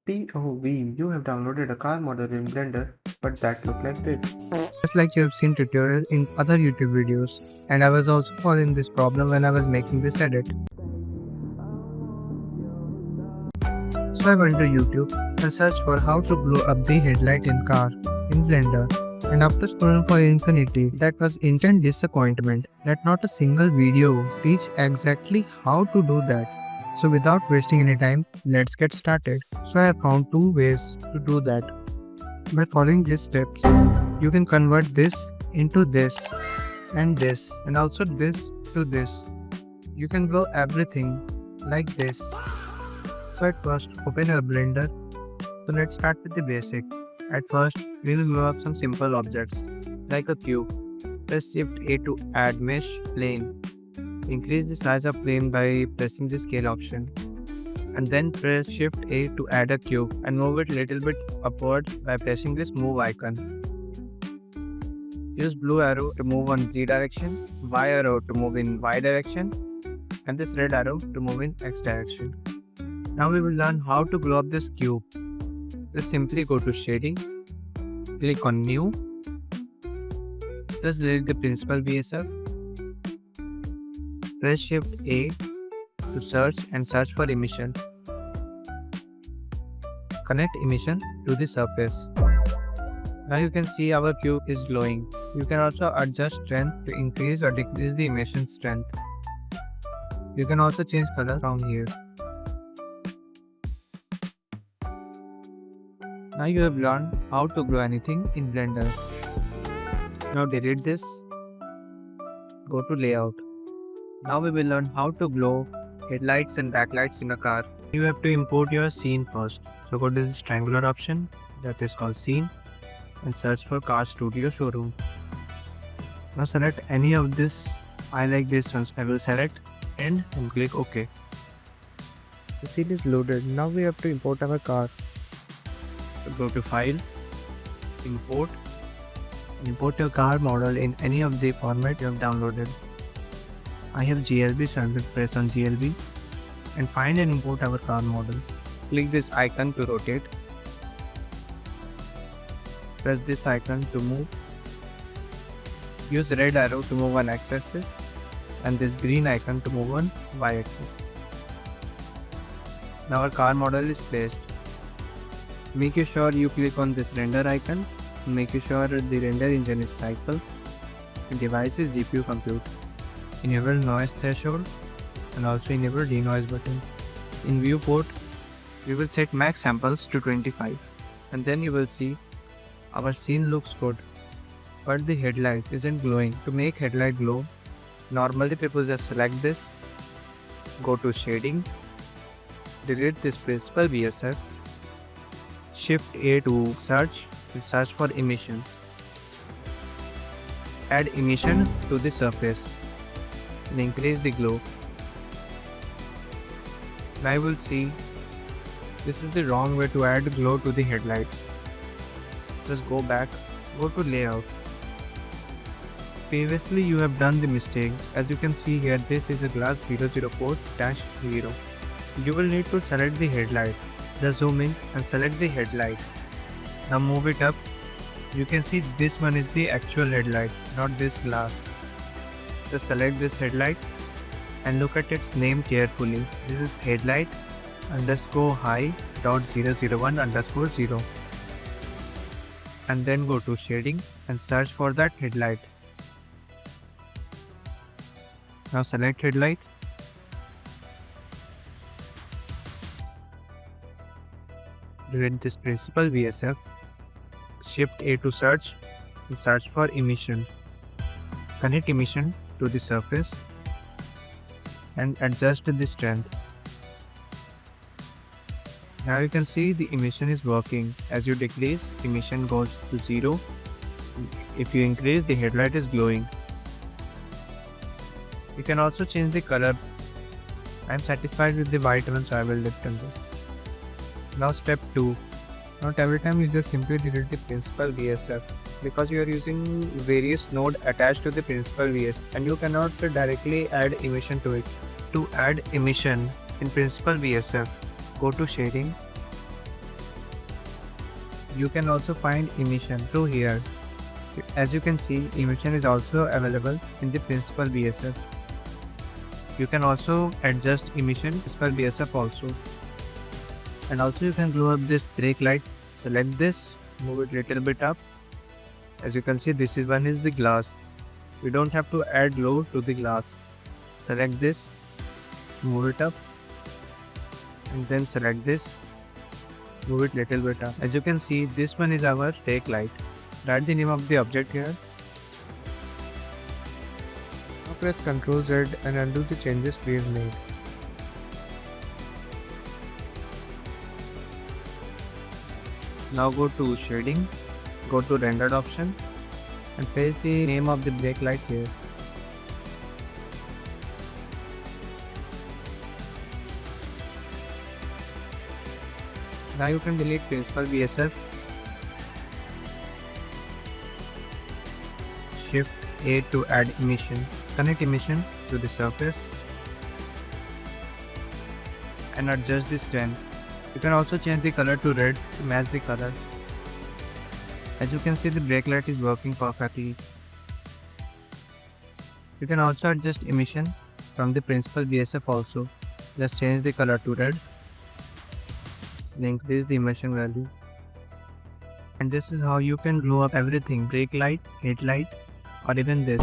POV, you have downloaded a car model in Blender, but that look like this. Just like you have seen tutorial in other YouTube videos, and I was also following this problem when I was making this edit. So I went to YouTube and searched for how to blow up the headlight in car in Blender. And after scrolling for infinity, that was instant disappointment that not a single video teach exactly how to do that. So without wasting any time, let's get started. So I have found two ways to do that. By following these steps, you can convert this into this and also this to this. You can blow everything like this. So at first, open your Blender. So let's start with the basic. At first, we will blow up some simple objects like a cube. Press Shift A to add mesh plane. Increase the size of plane by pressing the scale option. And then press Shift A to add a cube and move it little bit upward by pressing this move icon. Use blue arrow to move on Z direction, Y arrow to move in Y direction, and this red arrow to move in X direction. Now we will learn how to blow up this cube. Just simply go to shading, click on new, just delete the principal VSF, press Shift A to search and search for emission. Connect emission to the surface. Now you can see our cube is glowing. You can also adjust strength to increase or decrease the emission strength. You can also change color from here. Now you have learned how to glow anything in Blender. Now delete this. Go to layout. Now we will learn how to glow headlights and backlights in a car. You have to import your scene first. So go to this triangular option that is called scene and search for car studio showroom. Now select any of this. I like this one, so I will select and click OK. The scene is loaded. Now we have to import our car. So go to file, import your car model in any of the format you have downloaded. I have GLB, so I will press on GLB and find and import our car model. Click this icon to rotate. Press this icon to move. Use red arrow to move on x-axis and this green icon to move on y-axis. Now our car model is placed. Make sure you click on this render icon. Make sure the render engine is cycles. The device is GPU compute. Enable noise threshold and also enable denoise button. In viewport, we will set max samples to 25 and then you will see our scene looks good, but the headlight isn't glowing. To make headlight glow, normally people just select this, go to shading, delete this principal VSF, Shift A to search and search for emission. Add emission to the surface and increase the glow. Now you will see this is the wrong way to add glow to the headlights. Just go back, go to layout. Previously you have done the mistakes. As you can see here, this is a glass 004-0. You will need to select the headlight. Just zoom in and select the headlight. Now move it up. You can see this one is the actual headlight, not this glass. Just select this headlight and look at its name carefully. This is headlight underscore high dot 001 underscore 0. And then go to shading and search for that headlight. Now select headlight. Delete this principal VSF. Shift A to search and search for emission. Connect emission to the surface and adjust the strength. Now you can see the emission is working. As you decrease, emission goes to 0. If you increase, the headlight is glowing. You can also change the color. I am satisfied with the white one, so I will left on this. Now step 2. Not every time you just simply delete the principal VSF because you are using various node attached to the principal VS and you cannot directly add emission to it. To add emission in principal VSF, go to shading, You can also find emission through here. As you can see, emission is also available in the principal BSF. You can also adjust emission as per BSF also. And also you can blow up this brake light. Select this, move it little bit up. As you can see, this is one is the glass. We don't have to add load to the glass. Select this, move it up, and then select this, move it little bit up. As you can see, this one is our brake light. Write the name of the object here. Now press Ctrl Z and undo the changes we have made. Now go to shading, go to rendered option and paste the name of the brake light here. Now you can delete principal BSF. Shift A to add emission. Connect emission to the surface and adjust the strength. You can also change the color to red to match the color. As you can see, the brake light is working perfectly. You can also adjust emission from the principal BSF also. Just change the color to red and increase the emission value. And this is how you can glow up everything: brake light, headlight, or even this.